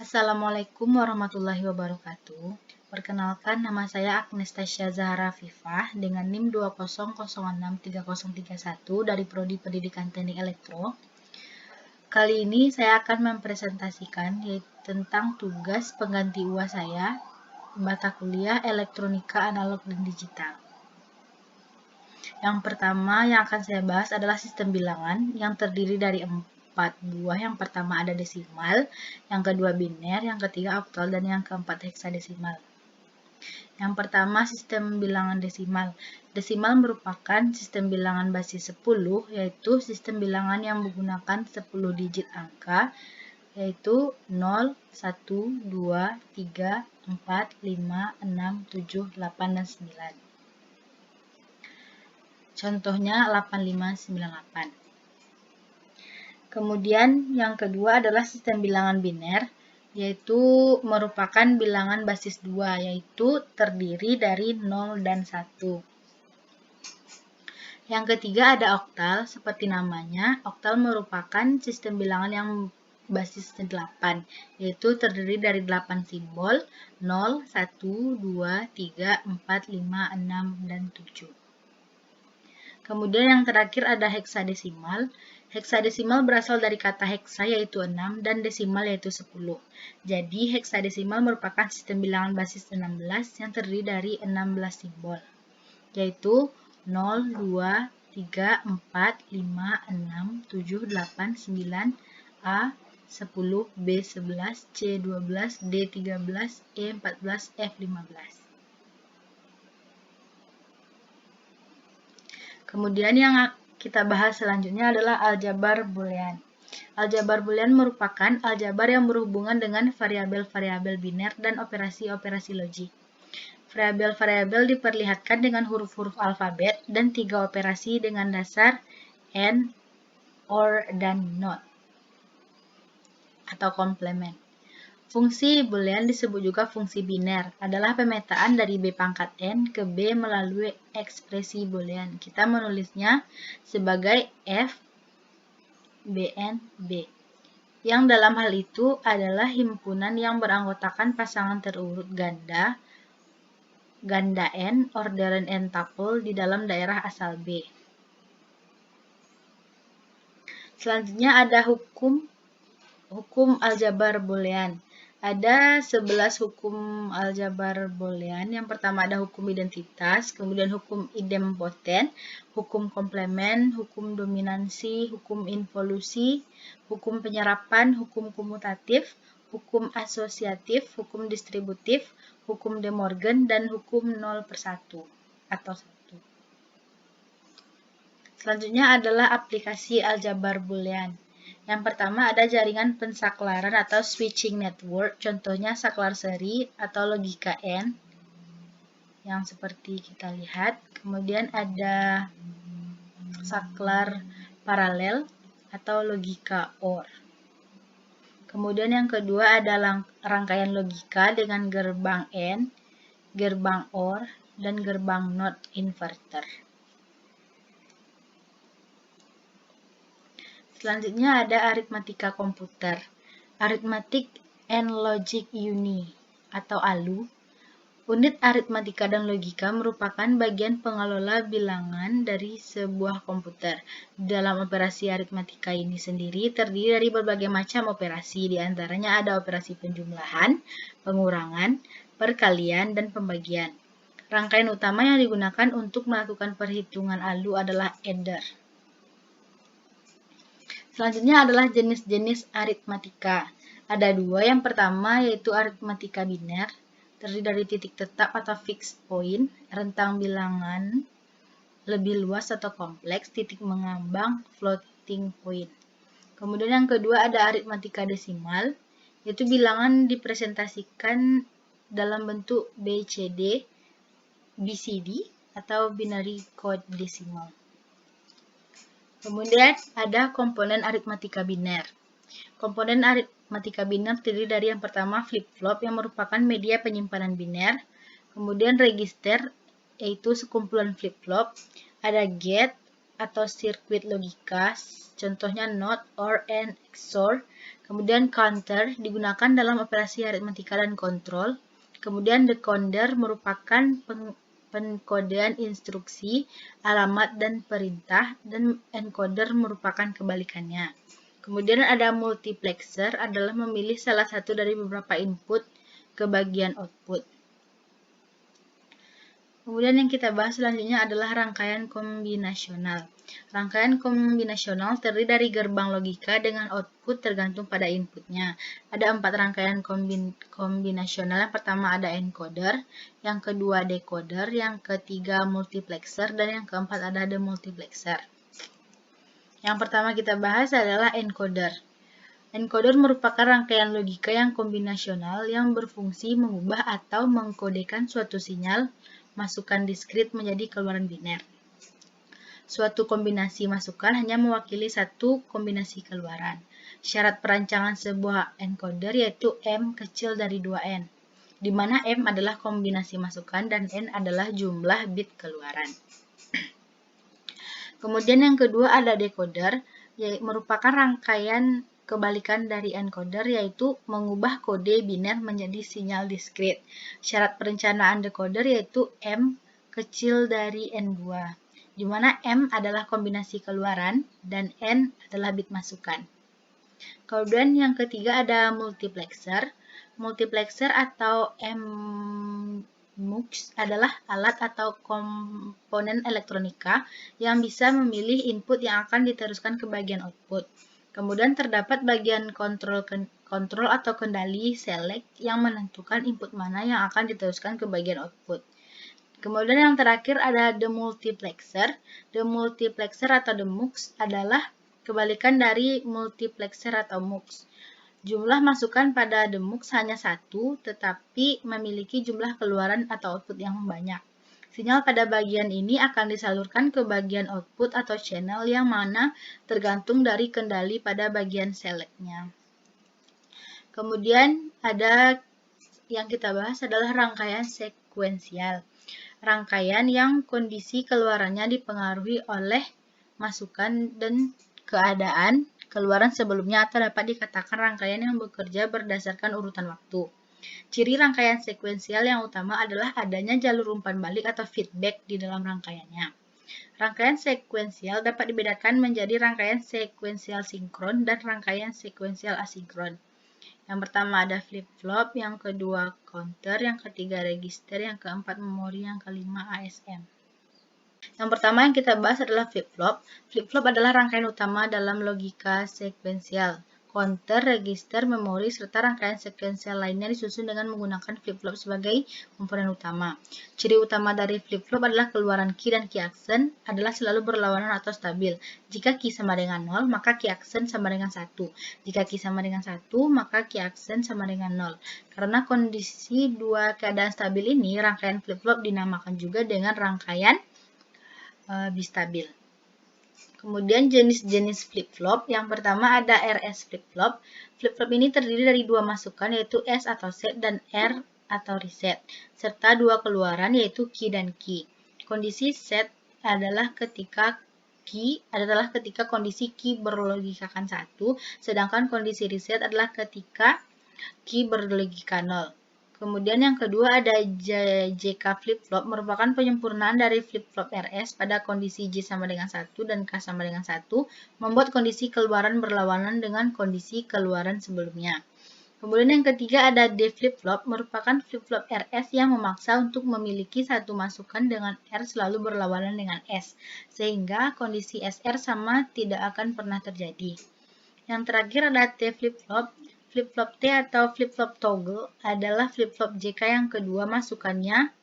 Assalamualaikum warahmatullahi wabarakatuh. Perkenalkan, nama saya Agnestasya Zahra Fifah dengan NIM 200633031 dari Prodi Pendidikan Teknik Elektro. Kali ini saya akan mempresentasikan tentang tugas pengganti UAS saya, mata kuliah Elektronika Analog dan Digital. Yang pertama yang akan saya bahas adalah sistem bilangan yang terdiri dari 4 buah. Yang pertama ada desimal, yang kedua biner, yang ketiga oktal, dan yang keempat heksadesimal. Yang pertama sistem bilangan desimal. Desimal merupakan sistem bilangan basis 10, yaitu sistem bilangan yang menggunakan 10 digit angka, yaitu 0, 1, 2, 3, 4, 5, 6, 7, 8, dan 9. Contohnya 8598. Kemudian yang kedua adalah sistem bilangan biner, yaitu merupakan bilangan basis 2, yaitu terdiri dari 0 dan 1. Yang ketiga ada oktal, seperti namanya, oktal merupakan sistem bilangan yang basis 8, yaitu terdiri dari 8 simbol, 0, 1, 2, 3, 4, 5, 6, dan 7. Kemudian yang terakhir ada heksadesimal. Heksadesimal berasal dari kata heksa yaitu 6 dan desimal yaitu 10. Jadi heksadesimal merupakan sistem bilangan basis 16 yang terdiri dari 16 simbol, yaitu 0, 2, 3, 4, 5, 6, 7, 8, 9, A, 10, B, 11, C, 12, D, 13, E, 14, F, 15. Kemudian yang kita bahas selanjutnya adalah aljabar boolean. Aljabar boolean merupakan aljabar yang berhubungan dengan variabel-variabel biner dan operasi-operasi logik. Variabel-variabel diperlihatkan dengan huruf-huruf alfabet dan 3 operasi dengan dasar AND, OR, dan NOT atau komplement. Fungsi boolean disebut juga fungsi biner, adalah pemetaan dari B pangkat N ke B melalui ekspresi boolean. Kita menulisnya sebagai F BN B, yang dalam hal itu adalah himpunan yang beranggotakan pasangan terurut ganda N, orderan N tuple di dalam daerah asal B. Selanjutnya ada hukum aljabar boolean. Ada 11 hukum aljabar boolean. Yang pertama ada hukum identitas, kemudian hukum idempoten, hukum komplement, hukum dominansi, hukum involusi, hukum penyerapan, hukum komutatif, hukum asosiatif, hukum distributif, hukum De Morgan, dan hukum 0/1 atau 1. Selanjutnya adalah aplikasi aljabar boolean. Yang pertama ada jaringan pensaklaran atau switching network, contohnya saklar seri atau logika N, yang seperti kita lihat. Kemudian ada saklar paralel atau logika OR. Kemudian yang kedua ada rangkaian logika dengan gerbang N, gerbang OR, dan gerbang NOT inverter. Selanjutnya ada aritmatika komputer, Arithmetic and Logic Unit atau ALU. Unit aritmatika dan logika merupakan bagian pengelola bilangan dari sebuah komputer. Dalam operasi aritmatika ini sendiri terdiri dari berbagai macam operasi, di antaranya ada operasi penjumlahan, pengurangan, perkalian, dan pembagian. Rangkaian utama yang digunakan untuk melakukan perhitungan ALU adalah adder. Selanjutnya adalah jenis-jenis aritmatika. Ada 2, yang pertama yaitu aritmatika biner, terdiri dari titik tetap atau fixed point, rentang bilangan lebih luas atau kompleks, titik mengambang, floating point. Kemudian yang kedua ada aritmatika desimal, yaitu bilangan dipresentasikan dalam bentuk BCD, BCD, atau binary code decimal. Kemudian ada komponen aritmatika biner. Komponen aritmatika biner terdiri dari yang pertama flip-flop yang merupakan media penyimpanan biner. Kemudian register yaitu sekumpulan flip-flop. Ada gate atau sirkuit logika, contohnya NOT, OR, AND, XOR. Kemudian counter digunakan dalam operasi aritmatika dan kontrol. Kemudian decoder merupakan pengkodean instruksi, alamat, dan perintah, dan encoder merupakan kebalikannya. Kemudian ada multiplexer, adalah memilih salah satu dari beberapa input ke bagian output. Kemudian yang kita bahas selanjutnya adalah rangkaian kombinasional. Rangkaian kombinasional terdiri dari gerbang logika dengan output tergantung pada inputnya. Ada 4 rangkaian kombinasional. Yang pertama ada encoder, yang kedua decoder, yang ketiga multiplexer, dan yang keempat ada demultiplexer. Yang pertama kita bahas adalah encoder. Encoder merupakan rangkaian logika yang kombinasional yang berfungsi mengubah atau mengkodekan suatu sinyal masukan diskrit menjadi keluaran biner. Suatu kombinasi masukan hanya mewakili satu kombinasi keluaran. Syarat perancangan sebuah encoder yaitu M kecil dari 2N, di mana M adalah kombinasi masukan dan N adalah jumlah bit keluaran. Kemudian yang kedua ada decoder, yaitu merupakan rangkaian kebalikan dari encoder, yaitu mengubah kode biner menjadi sinyal diskrit. Syarat perencanaan decoder yaitu M kecil dari N2, di mana M adalah kombinasi keluaran dan N adalah bit masukan. Kemudian yang ketiga ada multiplexer. Multiplexer atau MMUX adalah alat atau komponen elektronika yang bisa memilih input yang akan diteruskan ke bagian output. Kemudian terdapat bagian kontrol atau kendali select yang menentukan input mana yang akan diteruskan ke bagian output. Kemudian yang terakhir ada demultiplexer. Demultiplexer atau demux adalah kebalikan dari multiplexer atau mux. Jumlah masukan pada demux hanya satu, tetapi memiliki jumlah keluaran atau output yang banyak. Sinyal pada bagian ini akan disalurkan ke bagian output atau channel yang mana tergantung dari kendali pada bagian select-nya. Kemudian ada yang kita bahas adalah rangkaian sekuensial. Rangkaian yang kondisi keluarannya dipengaruhi oleh masukan dan keadaan keluaran sebelumnya, atau dapat dikatakan rangkaian yang bekerja berdasarkan urutan waktu. Ciri rangkaian sekuensial yang utama adalah adanya jalur umpan balik atau feedback di dalam rangkaiannya. Rangkaian sekuensial dapat dibedakan menjadi rangkaian sekuensial sinkron dan rangkaian sekuensial asinkron. Yang pertama ada flip-flop, yang kedua counter, yang ketiga register, yang keempat memori, yang kelima ASM. Yang pertama yang kita bahas adalah flip-flop. Flip-flop adalah rangkaian utama dalam logika sekuensial. Counter, register, memori, serta rangkaian sekuensial lainnya disusun dengan menggunakan flip-flop sebagai komponen utama. Ciri utama dari flip-flop adalah keluaran key dan key aksen adalah selalu berlawanan atau stabil. Jika key sama dengan 0, maka key aksen sama dengan 1. Jika key sama dengan 1, maka key aksen sama dengan 0. Karena kondisi dua keadaan stabil ini, rangkaian flip-flop dinamakan juga dengan rangkaian bistabil. Kemudian jenis-jenis flip-flop, yang pertama ada RS flip-flop. Flip-flop ini terdiri dari dua masukan yaitu S atau set dan R atau reset, serta dua keluaran yaitu key dan key. Kondisi set adalah ketika kondisi key berlogikakan 1, sedangkan kondisi reset adalah ketika key berlogika 0. Kemudian yang kedua ada JK flip-flop, merupakan penyempurnaan dari flip-flop RS pada kondisi J sama dengan 1 dan K sama dengan 1, membuat kondisi keluaran berlawanan dengan kondisi keluaran sebelumnya. Kemudian yang ketiga ada D flip-flop, merupakan flip-flop RS yang memaksa untuk memiliki satu masukan dengan R selalu berlawanan dengan S, sehingga kondisi SR sama tidak akan pernah terjadi. Yang terakhir ada T flip-flop. Flip-flop T atau flip-flop toggle adalah flip-flop JK yang kedua masukannya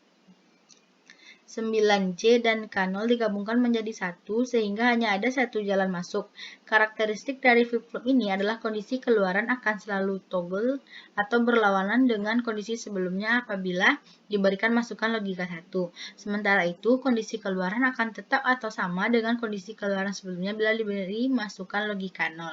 9J dan K0 digabungkan menjadi satu sehingga hanya ada satu jalan masuk. Karakteristik dari flip-flop ini adalah kondisi keluaran akan selalu toggle atau berlawanan dengan kondisi sebelumnya apabila diberikan masukan logika 1. Sementara itu, kondisi keluaran akan tetap atau sama dengan kondisi keluaran sebelumnya bila diberi masukan logika 0.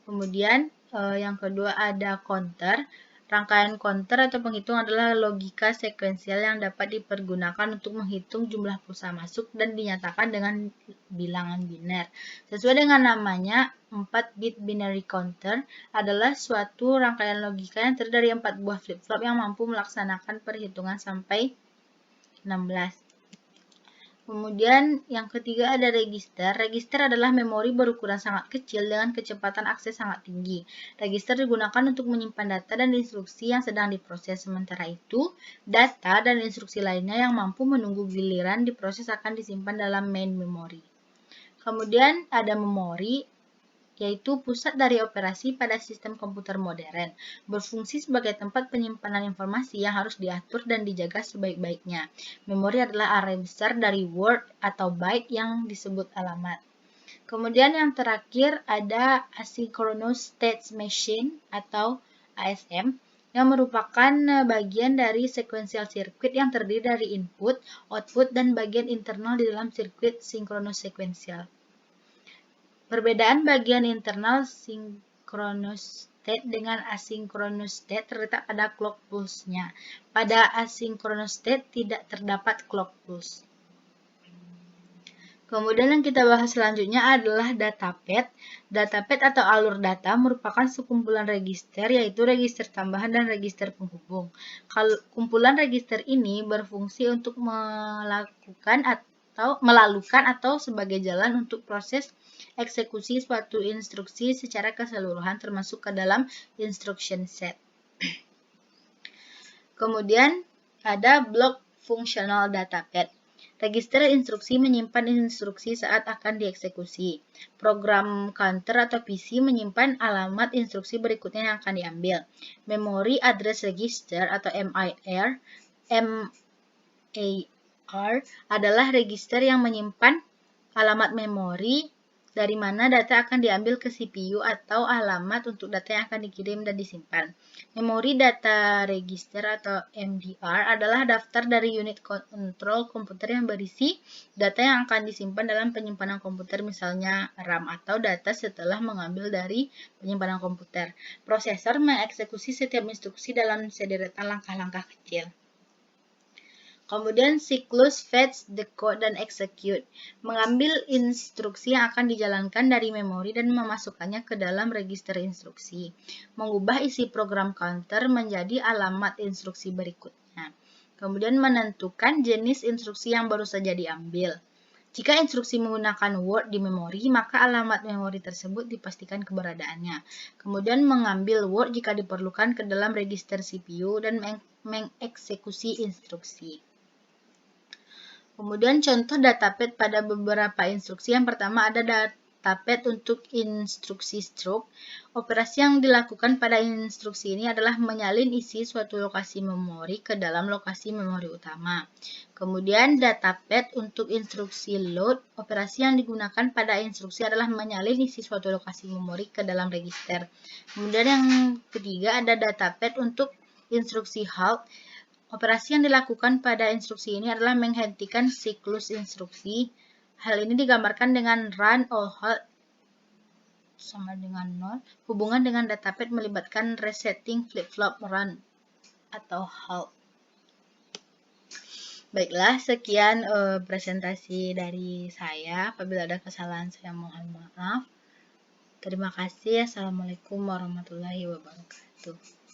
Kemudian yang kedua ada counter. Rangkaian counter atau penghitung adalah logika sekuensial yang dapat dipergunakan untuk menghitung jumlah pulsa masuk dan dinyatakan dengan bilangan biner. Sesuai dengan namanya, 4 bit binary counter adalah suatu rangkaian logika yang terdiri dari 4 buah flip-flop yang mampu melaksanakan perhitungan sampai 16. Kemudian yang ketiga ada register. Register adalah memori berukuran sangat kecil dengan kecepatan akses sangat tinggi. Register digunakan untuk menyimpan data dan instruksi yang sedang diproses. Sementara itu, data dan instruksi lainnya yang mampu menunggu giliran diproses akan disimpan dalam main memory. Kemudian ada memori, yaitu pusat dari operasi pada sistem komputer modern, berfungsi sebagai tempat penyimpanan informasi yang harus diatur dan dijaga sebaik-baiknya. Memori adalah array besar dari word atau byte yang disebut alamat. Kemudian yang terakhir ada Asynchronous State Machine atau ASM, yang merupakan bagian dari sequential circuit yang terdiri dari input, output, dan bagian internal di dalam sirkuit sinkronus sekuensial. Perbedaan bagian internal synchronous state dengan asynchronous state terletak pada clock pulse-nya. Pada asynchronous state tidak terdapat clock pulse. Kemudian yang kita bahas selanjutnya adalah datapad. Datapad atau alur data merupakan sekumpulan register, yaitu register tambahan dan register penghubung. Kumpulan register ini berfungsi untuk melalukan atau sebagai jalan untuk proses eksekusi suatu instruksi secara keseluruhan termasuk ke dalam instruction set. Kemudian ada blok fungsional datapad. Register instruksi menyimpan instruksi saat akan dieksekusi. Program counter atau PC menyimpan alamat instruksi berikutnya yang akan diambil. Memory address register atau MAR adalah register yang menyimpan alamat memori dari mana data akan diambil ke CPU atau alamat untuk data yang akan dikirim dan disimpan. Memori data register atau MDR adalah daftar dari unit kontrol komputer yang berisi data yang akan disimpan dalam penyimpanan komputer, misalnya RAM atau data setelah mengambil dari penyimpanan komputer. Prosesor mengeksekusi setiap instruksi dalam sederetan langkah-langkah kecil. Kemudian siklus fetch, decode, dan execute. Mengambil instruksi yang akan dijalankan dari memori dan memasukkannya ke dalam register instruksi. Mengubah isi program counter menjadi alamat instruksi berikutnya. Kemudian menentukan jenis instruksi yang baru saja diambil. Jika instruksi menggunakan word di memori, maka alamat memori tersebut dipastikan keberadaannya. Kemudian mengambil word jika diperlukan ke dalam register CPU dan mengeksekusi instruksi. Kemudian contoh datapad pada beberapa instruksi. Yang pertama ada datapad untuk instruksi stroke. Operasi yang dilakukan pada instruksi ini adalah menyalin isi suatu lokasi memori ke dalam lokasi memori utama. Kemudian datapad untuk instruksi load. Operasi yang digunakan pada instruksi adalah menyalin isi suatu lokasi memori ke dalam register. Kemudian yang ketiga ada datapad untuk instruksi halt. Operasi yang dilakukan pada instruksi ini adalah menghentikan siklus instruksi. Hal ini digambarkan dengan run or halt sama dengan 0. Hubungan dengan datapad melibatkan resetting flip-flop run atau halt. Baiklah, sekian presentasi dari saya. Apabila ada kesalahan saya mohon maaf. Terima kasih. Assalamualaikum warahmatullahi wabarakatuh.